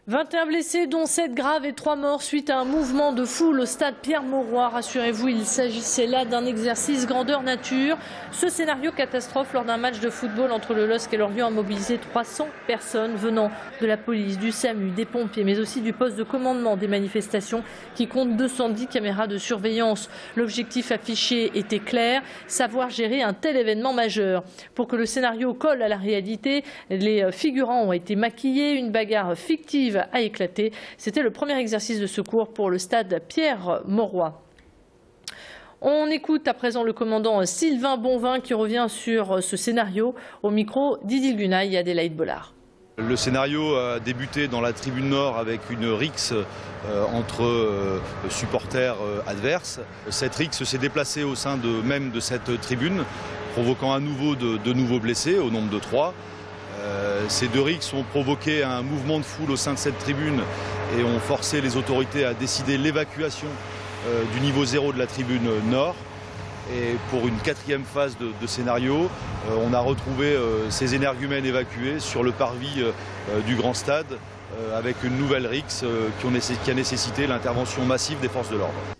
21 blessés, dont 7 graves et 3 morts suite à un mouvement de foule au stade Pierre-Mauroy. Rassurez-vous, il s'agissait là d'un exercice grandeur nature. Ce scénario catastrophe lors d'un match de football entre le LOSC et Lorient a mobilisé 300 personnes venant de la police, du SAMU, des pompiers, mais aussi du poste de commandement des manifestations qui compte 210 caméras de surveillance. L'objectif affiché était clair, savoir gérer un tel événement majeur. Pour que le scénario colle à la réalité, les figurants ont été maquillés, une bagarre fictive a éclaté. C'était le premier exercice de secours pour le stade Pierre-Mauroy. On écoute à présent le commandant Sylvain Bonvin qui revient sur ce scénario au micro d'Idil Gunaï et Adélaïde Bollard. Le scénario a débuté dans la tribune nord avec une rixe entre supporters adverses. Cette rixe s'est déplacée au sein même de cette tribune, provoquant à nouveau de nouveaux blessés au nombre de 3. Ces deux rixes ont provoqué un mouvement de foule au sein de cette tribune et ont forcé les autorités à décider l'évacuation du niveau 0 de la tribune nord. Et pour une 4e phase de scénario, on a retrouvé ces énergumènes évacués sur le parvis du grand stade avec une nouvelle rixe qui a nécessité l'intervention massive des forces de l'ordre.